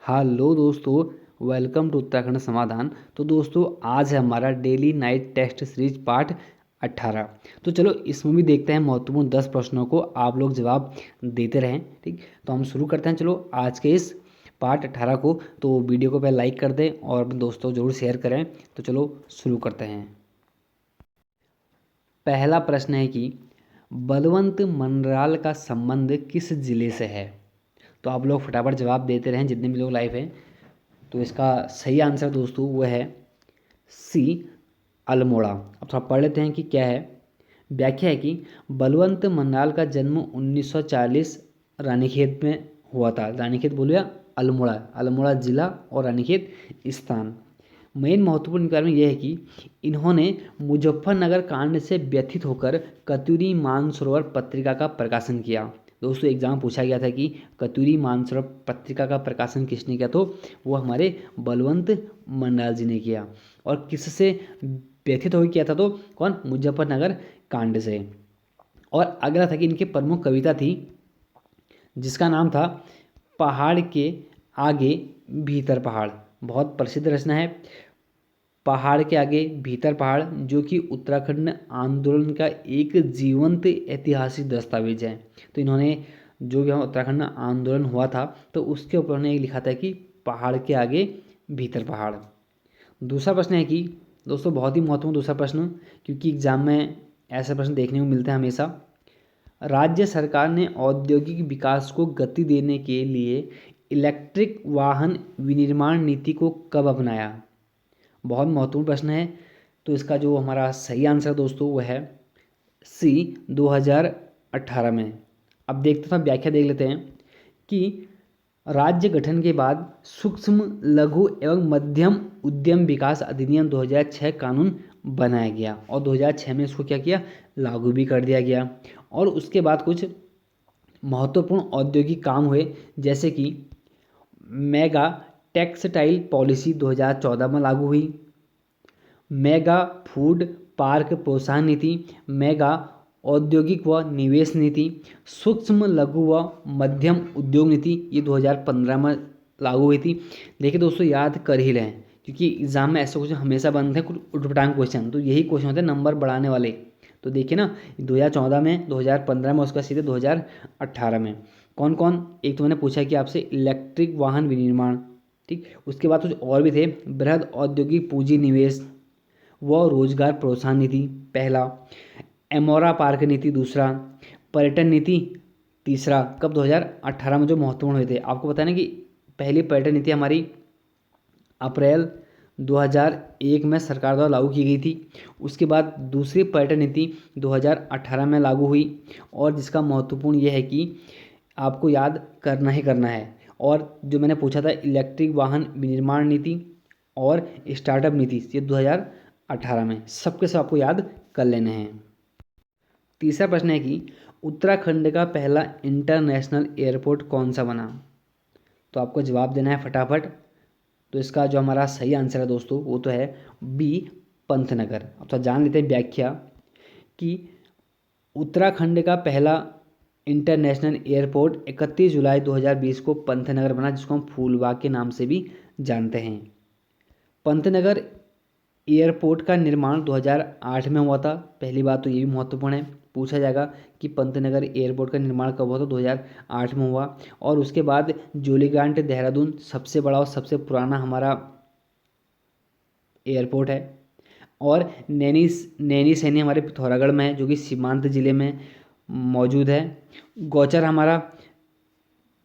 Hello दोस्तों, welcome to Uttarakhand समाधान। तो दोस्तों आज है हमारा daily night test series part 18। तो चलो इसमें भी देखते हैं महत्वपूर्ण 10 प्रश्नों को आप लोग जवाब देते रहें। ठीक, तो हम शुरू करते हैं। चलो आज के इस पार्ट 18 को। तो वीडियो को पहले लाइक कर दें और अपने दोस्तों ज़रूर शेयर करें। तो चलो शुरू करते हैं। पहला प्रश्न है कि बलवंत मनराल का संबंध किस जिले से है। तो आप लोग फटाफट जवाब देते रहें जितने भी लोग लाइव हैं। तो इसका सही आंसर दोस्तों वो है सी, अल्मोड़ा। अब थोड़ा पढ़ लेते हैं कि क्या है। व्याख्या है कि बलवंत मनराल का जन्म 1940 रानीखेत में हुआ था। रानीखेत बोलो या अल्मोड़ा, अल्मोड़ा जिला और रानीखेत स्थान। मेन महत्वपूर्ण कारण यह है कि इन्होंने मुजफ्फरनगर कांड से व्यथित होकर कतूरी मानसरोवर पत्रिका का प्रकाशन किया। दोस्तों एग्जाम पूछा गया था कि कतूरी मानसरोवर पत्रिका का प्रकाशन किसने किया, तो वो हमारे बलवंत मनराल जी ने किया। और किससे व्यथित होकर किया था, तो कौन, मुजफ्फरनगर कांड से। और अगला था कि इनकी प्रमुख कविता थी जिसका नाम था पहाड़ के आगे भीतर पहाड़। बहुत प्रसिद्ध रचना है पहाड़ के आगे भीतर पहाड़, जो कि उत्तराखंड आंदोलन का एक जीवंत ऐतिहासिक दस्तावेज है। तो इन्होंने जो भी हम उत्तराखंड आंदोलन हुआ था तो उसके ऊपर उन्होंने लिखा था कि पहाड़ के आगे भीतर पहाड़। दूसरा प्रश्न है कि दोस्तों बहुत ही महत्वपूर्ण दूसरा प्रश्न, क्योंकि एग्जाम में ऐसे प्रश्न देखने को मिलते हैं हमेशा। राज्य सरकार ने औद्योगिक विकास को गति देने के लिए इलेक्ट्रिक वाहन विनिर्माण नीति को कब अपनाया। बहुत महत्वपूर्ण प्रश्न है। तो इसका जो हमारा सही आंसर दोस्तों वो है सी, 2018 में। अब देखते हैं, व्याख्या देख लेते हैं कि राज्य गठन के बाद सूक्ष्म लघु एवं मध्यम उद्यम विकास अधिनियम 2006 कानून बनाया गया और 2006 में इसको क्या किया, लागू भी कर दिया गया। और उसके बाद कुछ महत्वपूर्ण औद्योगिक काम हुए, जैसे कि मेगा टेक्सटाइल पॉलिसी 2014 में लागू हुई, मेगा फूड पार्क प्रोत्साहन नीति, मेगा औद्योगिक व निवेश नीति, सूक्ष्म लघु व मध्यम उद्योग नीति, ये 2015 में लागू हुई थी। देखिए दोस्तों याद कर ही लें, क्योंकि एग्जाम में ऐसे क्वेश्चन हमेशा बनते हैं, कुछ उटपटांग क्वेश्चन, तो यही क्वेश्चन होते हैं नंबर बढ़ाने वाले। तो देखिए ना, 2014 में, 2015 में, उसका सीधे 2018 में कौन कौन। एक तो मैंने पूछा कि आपसे इलेक्ट्रिक वाहन विनिर्माण, ठीक। उसके बाद कुछ और भी थे, बृहद औद्योगिक पूंजी निवेश व रोजगार प्रोत्साहन नीति पहला, एमोरा पार्क नीति दूसरा, पर्यटन नीति तीसरा। कब, 2018 में जो महत्वपूर्ण हुए थे। आपको पता है ना कि पहली पर्यटन नीति हमारी अप्रैल 2001 में सरकार द्वारा लागू की गई थी। उसके बाद दूसरी पर्यटन नीति 2018 में लागू हुई, और जिसका महत्वपूर्ण यह है कि आपको याद करना ही करना है। और जो मैंने पूछा था इलेक्ट्रिक वाहन विनिर्माण नीति और स्टार्टअप नीति, ये 2018 में, सबके सब आपको याद कर लेने हैं। तीसरा प्रश्न है कि उत्तराखंड का पहला इंटरनेशनल एयरपोर्ट कौन सा बना। तो आपको जवाब देना है फटाफट। तो इसका जो हमारा सही आंसर है दोस्तों वो तो है बी, पंतनगर। अब तो जान लेते हैं व्याख्या कि उत्तराखंड का पहला इंटरनेशनल एयरपोर्ट 31 जुलाई 2020 को पंतनगर बना, जिसको हम फूलबाग के नाम से भी जानते हैं। पंतनगर एयरपोर्ट का निर्माण 2008 में हुआ था। पहली बात तो ये भी महत्वपूर्ण है, पूछा जाएगा कि पंतनगर एयरपोर्ट का निर्माण कब हुआ, तो 2008 में हुआ। और उसके बाद जोलीग्रांट देहरादून सबसे बड़ा और सबसे पुराना हमारा एयरपोर्ट है। और नैनी सैनी हमारे पिथौरागढ़ में है, जो कि सीमांत जिले में मौजूद है। गौचर हमारा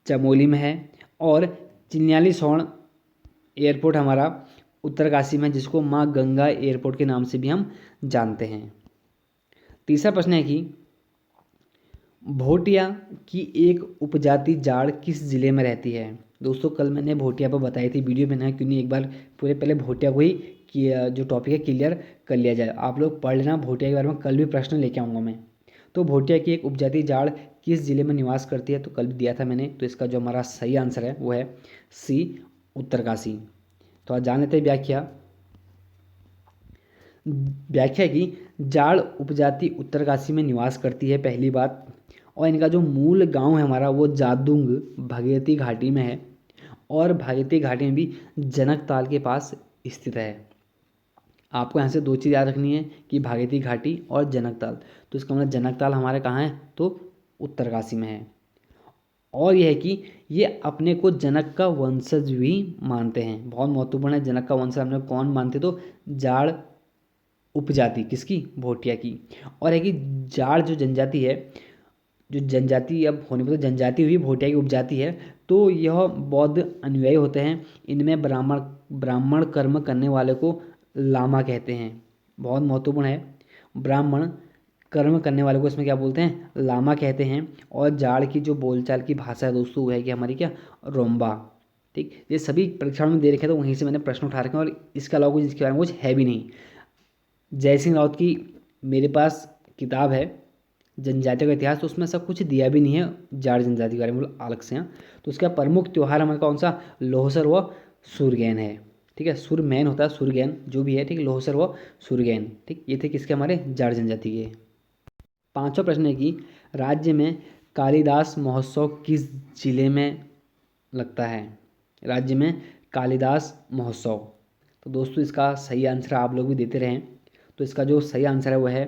चमोली में है। और चिन्यालीसौड़ एयरपोर्ट हमारा उत्तरकाशी में, जिसको माँ गंगा एयरपोर्ट के नाम से भी हम जानते हैं। तीसरा प्रश्न है कि भोटिया की एक उपजाति जाड़ किस जिले में रहती है। दोस्तों कल मैंने भोटिया पर बताई थी वीडियो में, ना क्यों नहीं एक बार पूरे पहले भोटिया को ही जो टॉपिक है क्लियर कर लिया जाए। आप लोग पढ़ लेना भोटिया के बारे में, कल भी प्रश्न लेके आऊँगा मैं। तो भोटिया की एक उपजाति जाड़ किस जिले में निवास करती है, तो कल भी दिया था मैंने। तो इसका जो हमारा सही आंसर है वो है सी, उत्तरकाशी। तो आज जान लेते हैं व्याख्या। व्याख्या की जाड़ उपजाति उत्तरकाशी में निवास करती है, पहली बात। और इनका जो मूल गांव है हमारा वो जादूंग भगीरथी घाटी में है। और भागीरथी घाटी में भी जनक ताल के पास स्थित है। आपको यहाँ से दो चीज़ याद रखनी है कि भागीरथी घाटी और जनक ताल। तो इसका मतलब जनक ताल हमारे कहाँ है, तो उत्तरकाशी में है। और यह है कि ये अपने को जनक का वंशज भी मानते हैं, बहुत महत्वपूर्ण है। जनक का वंशज हमने कौन मानते, तो जाड़ उपजाति, किसकी, भोटिया की। और है कि जाड़ जो जनजाति है, जो जनजाति अब होने पर तो जनजाति हुई, भोटिया की उपजाति है, तो यह बौद्ध अनुयायी होते हैं। इनमें ब्राह्मण ब्राह्मण कर्म करने वाले को लामा कहते हैं, बहुत महत्वपूर्ण है। ब्राह्मण कर्म करने वाले को इसमें क्या बोलते हैं, लामा कहते हैं। और जाड़ की जो बोलचाल की भाषा है दोस्तों, वो है कि हमारी क्या, रोम्बा। ठीक, ये सभी परीक्षाओं में दे रखे हैं, तो वहीं से मैंने प्रश्न उठा रखे हैं, और इसके अलावा कुछ इसके बारे में कुछ है भी नहीं। जय सिंह राउत की मेरे पास किताब है जनजातियों का इतिहास, तो उसमें सब कुछ दिया भी नहीं है जाट जनजाति के बारे में अलग से। यहाँ तो उसका प्रमुख त्यौहार हमारा कौन सा, लोहसर व सुरगैन है। ठीक है, सुरमैन होता है, सुरगैन जो भी है, ठीक, लोहसर व सुरगैन। ठीक, ये थे किसके, हमारे जाट जनजाति के। पांचवा प्रश्न है कि राज्य में कालिदास महोत्सव किस जिले में लगता है। राज्य में कालिदास महोत्सव, तो दोस्तों इसका सही आंसर आप लोग भी देते रहें। तो इसका जो सही आंसर है वो है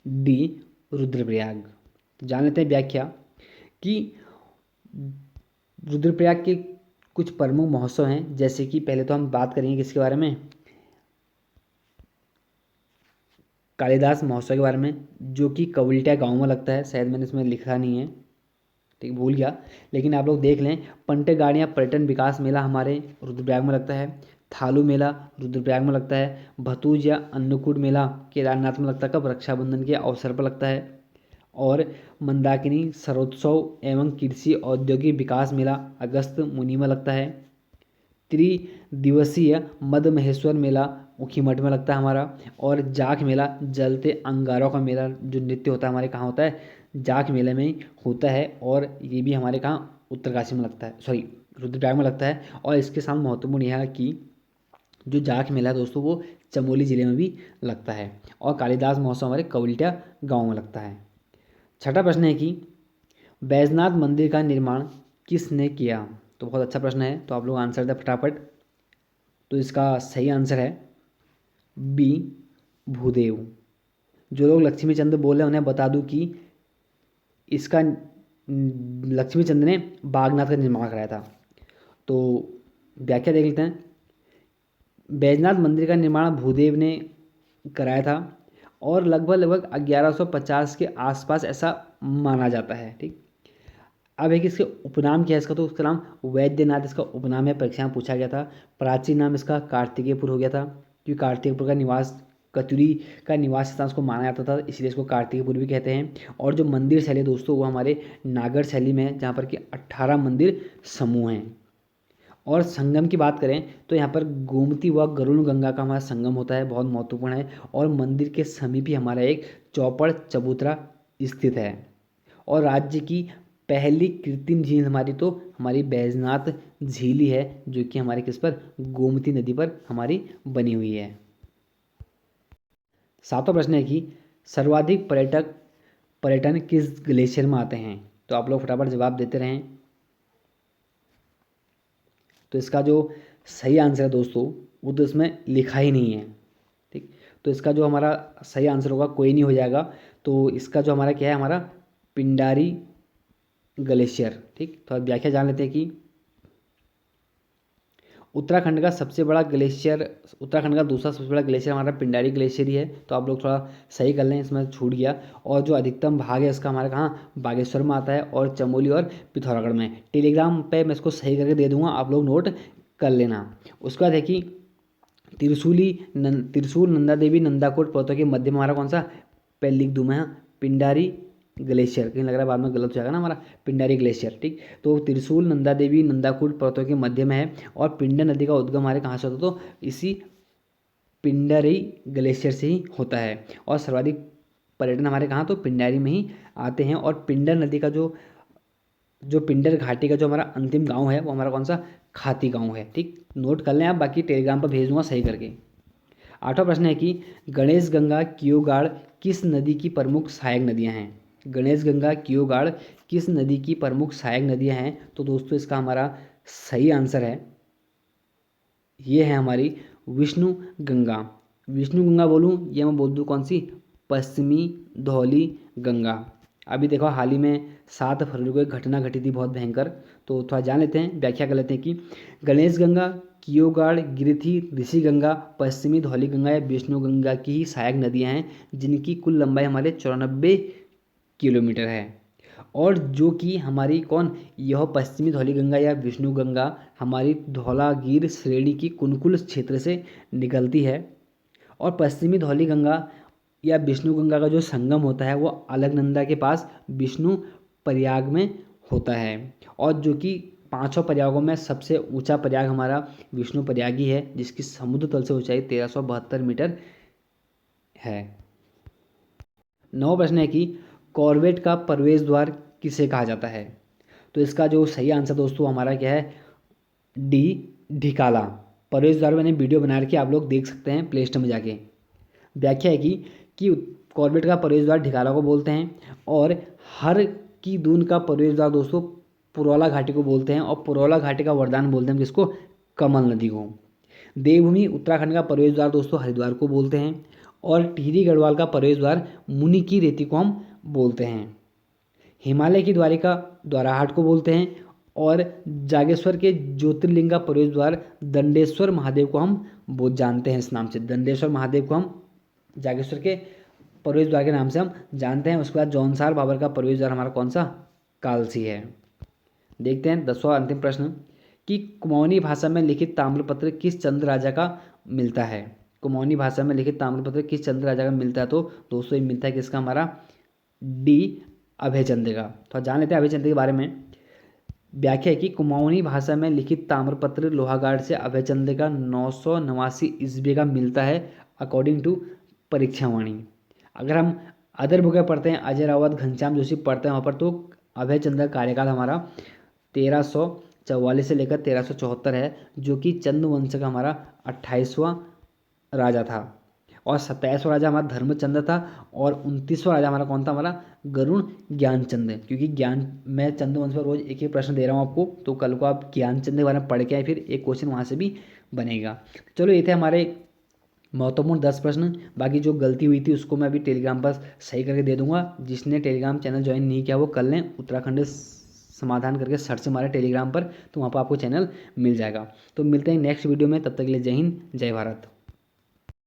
डी, रुद्रप्रयाग। तो जान लेते हैं व्याख्या कि रुद्रप्रयाग के कुछ प्रमुख महोत्सव हैं। जैसे कि पहले तो हम बात करेंगे किसके बारे में, कालिदास महोत्सव के बारे में, जो कि कवलटिया गांव में लगता है। शायद मैंने इसमें लिखा नहीं है, ठीक, भूल गया, लेकिन आप लोग देख लें। पंटेगाड़िया पर्यटन विकास मेला हमारे रुद्रप्रयाग में लगता है। थालू मेला रुद्रप्रयाग में लगता है। भतूज या अन्नकूट मेला केदारनाथ में लगता है, कब, रक्षाबंधन के अवसर पर लगता है। और मंदाकिनी सरोत्सव एवं कृषि औद्योगिक विकास मेला अगस्त मुनि में लगता है। त्रिदिवसीय मद महेश्वर मेला ऊखीमठ में लगता है हमारा। और जाख मेला जलते अंगारों का मेला जो नृत्य होता है हमारे कहाँ होता है, जाख मेले में ही होता है। और ये भी हमारे कहाँ, उत्तरकाशी में लगता है, सॉरी रुद्रप्रयाग में लगता है। और इसके साथ महत्वपूर्ण यह है कि जो जाख मेला है दोस्तों, वो चमोली जिले में भी लगता है। और कालिदास महोत्सव हमारे कवलटिया गाँव में लगता है। छठा प्रश्न है कि बैजनाथ मंदिर का निर्माण किसने किया। तो बहुत अच्छा प्रश्न है, तो आप लोग आंसर दें फटाफट। तो इसका सही आंसर है बी, भूदेव। जो लोग लक्ष्मी चंद बोल रहे हैं उन्हें बता दूं कि इसका लक्ष्मी चंद ने बागनाथ का निर्माण कराया था। तो व्याख्या देख लेते हैं। बैजनाथ मंदिर का निर्माण भूदेव ने कराया था, और लगभग 1150 के आसपास ऐसा माना जाता है। ठीक, अब है कि इसके उपनाम क्या है इसका, तो उसका नाम वैद्यनाथ इसका उपनाम है, परीक्षा में पूछा गया था। प्राचीन नाम इसका कार्तिकेयपुर हो गया था, क्योंकि कार्तिकपुर का निवास, कतुरी का निवास स्थान उसको माना जाता था, इसलिए इसको कार्तिकेयपुर भी कहते हैं। और जो मंदिर शैली है दोस्तों, वो हमारे नागर शैली में है, जहाँ पर कि 18 मंदिर समूह हैं। और संगम की बात करें तो यहाँ पर गोमती व गरुड़ गंगा का हमारा संगम होता है, बहुत महत्वपूर्ण है। और मंदिर के समीप ही हमारा एक चौपड़ चबूतरा स्थित है। और राज्य की पहली कृत्रिम झील हमारी, तो हमारी बैजनाथ झील ही है, जो कि हमारे किस पर, गोमती नदी पर हमारी बनी हुई है। सातवां प्रश्न है कि सर्वाधिक पर्यटन किस ग्लेशियर में आते हैं। तो आप लोग फटाफट जवाब देते रहें। तो इसका जो सही आंसर है दोस्तों, वो तो इसमें लिखा ही नहीं है। ठीक, तो इसका जो हमारा सही आंसर होगा, कोई नहीं हो जाएगा। तो इसका जो हमारा क्या है, हमारा पिंडारी ग्लेशियर। ठीक, तो अब व्याख्या जान लेते हैं कि उत्तराखंड का सबसे बड़ा ग्लेशियर, उत्तराखंड का दूसरा सबसे बड़ा ग्लेशियर हमारा पिंडारी ग्लेशियर ही है। तो आप लोग थोड़ा सही कर लें, इसमें छूट गया। और जो अधिकतम भाग है इसका हमारा कहाँ, बागेश्वर में आता है, और चमोली और पिथौरागढ़ में। टेलीग्राम पे मैं इसको सही करके दे दूंगा, आप लोग नोट कर लेना। उसके बाद है कि त्रिशूल नंदा देवी नंदाकोट पर्वतों के मध्य में हमारा कौन सा, पहले लिख दूँ मैं, पिंडारी ग्लेशियर। कहीं लग रहा है बाद में गलत हो जाएगा ना हमारा, पिंडारी ग्लेशियर। ठीक, तो त्रिशूल नंदा देवी नंदाकुट पर्वतों के मध्य में है। और पिंडर नदी का उद्गम हमारे कहाँ से होता है, तो इसी पिंडारी ग्लेशियर से ही होता है। और सर्वाधिक पर्यटन हमारे कहाँ, तो पिंडारी में ही आते हैं। और पिंडर नदी का जो पिंडर घाटी का जो हमारा अंतिम गांव है, वो हमारा कौन सा, खाती गांव है। ठीक, नोट कर लें आप, बाकी टेलीग्राम पर भेज दूंगा सही करके। आठवां प्रश्न है कि गणेश गंगा कियोगाड़ किस नदी की प्रमुख सहायक नदियां हैं। गणेश गंगा कियोगाड़ किस नदी की प्रमुख सहायक नदियां हैं। तो दोस्तों इसका हमारा सही आंसर है, ये है हमारी विष्णु गंगा। विष्णु गंगा बोलूँ या मैं बोल दूँ कौन सी, पश्चिमी धौली गंगा। अभी देखो हाल ही में 7 फरवरी को एक घटना घटी थी बहुत भयंकर, तो थोड़ा जान लेते हैं, व्याख्या कर लेते हैं कि गणेश गंगा, कियोगाड़, गिरिथी, ऋषि गंगा, पश्चिमी धौली गंगा या विष्णु गंगा की ही सहायक नदियाँ हैं जिनकी कुल लंबाई हमारे 94 किलोमीटर है। और जो कि हमारी कौन, यह पश्चिमी धौली गंगा या विष्णु गंगा हमारी धौलागिर श्रेणी की कुनकुल क्षेत्र से निकलती है। और पश्चिमी धौली गंगा या विष्णु गंगा का जो संगम होता है वो अलकनंदा के पास विष्णु प्रयाग में होता है। और जो कि 500 प्रयागों में सबसे ऊंचा प्रयाग हमारा विष्णु प्रयाग ही है, जिसकी समुद्र तल से ऊंचाई 1372 मीटर है। 9वां प्रश्न है कि कॉर्बेट का प्रवेश द्वार किसे कहा जाता है। तो इसका जो सही आंसर दोस्तों हमारा क्या है, डी, ढिकाला। प्रवेश द्वार मैंने वीडियो बना रखी है, आप लोग देख सकते हैं प्ले स्टोर में जाके। व्याख्या है कि कॉर्बेट का प्रवेश द्वार ढिकाला को बोलते हैं, और हर की दून का प्रवेश द्वार दोस्तों पुरौला घाटी को बोलते हैं, और पुरौला घाटी का वरदान बोलते हैं किसको, कमल नदी को। देवभूमि उत्तराखंड का प्रवेश द्वार दोस्तों हरिद्वार को बोलते हैं, और टिहरी गढ़वाल का प्रवेश द्वार मुनि की रेती को हम बोलते हैं। हिमालय की द्वारिका द्वाराहाट को बोलते हैं, और जागेश्वर के ज्योतिर्लिंग का प्रवेश द्वार दंडेश्वर महादेव को हम बहुत जानते हैं इस नाम से। दंडेश्वर महादेव को हम जागेश्वर के प्रवेश द्वार के नाम से हम जानते हैं। उसके बाद जौनसार बाबर का प्रवेश द्वार हमारा कौन सा, कालसी है। देखते हैं 10वां अंतिम प्रश्न कि कुमाऊनी भाषा में लिखित ताम्रपत्र किस चंद्र राजा का मिलता है। कुमाऊनी भाषा में लिखित ताम्रपत्र किस चंद्र राजा का मिलता है, तो दोस्तों ये मिलता है किसका, हमारा डी, अभय चंद्र का। तो जान लेते हैं अभय चंद्र के बारे में। व्याख्या है कि कुमाऊनी भाषा में लिखित ताम्रपत्र लोहागाड़ से अभय चंद्र का 989 ईस्वी का मिलता है अकॉर्डिंग टू परीक्षावाणी। अगर हम अदर बुकें पढ़ते हैं, अजय रावत, घनश्याम जोशी पढ़ते हैं वहाँ पर, तो अभय चंद्र का कार्यकाल हमारा 1344 से लेकर 1374 है, जो कि चंद्रवंश का हमारा 28वां राजा था। और 27वां राजा हमारा धर्मचंद्र था, और 29वां राजा हमारा कौन था, हमारा गरुण ज्ञानचंद। क्योंकि ज्ञान, मैं चंद्रवंश पर रोज एक ही प्रश्न दे रहा हूँ आपको, तो कल को आप ज्ञानचंद के बारे में पढ़ के आए, फिर एक क्वेश्चन वहाँ से भी बनेगा। चलो ये थे हमारे महत्वपूर्ण 10 प्रश्न। बाकी जो गलती हुई थी उसको मैं अभी टेलीग्राम पर सही करके दे दूंगा। जिसने टेलीग्राम चैनल ज्वाइन नहीं किया वो कर लें, उत्तराखंड समाधान करके सर्च से हमारे टेलीग्राम पर, तो वहाँ पर आपको चैनल मिल जाएगा। तो मिलते हैं नेक्स्ट वीडियो में, तब तक के लिए जय हिंद, जय भारत।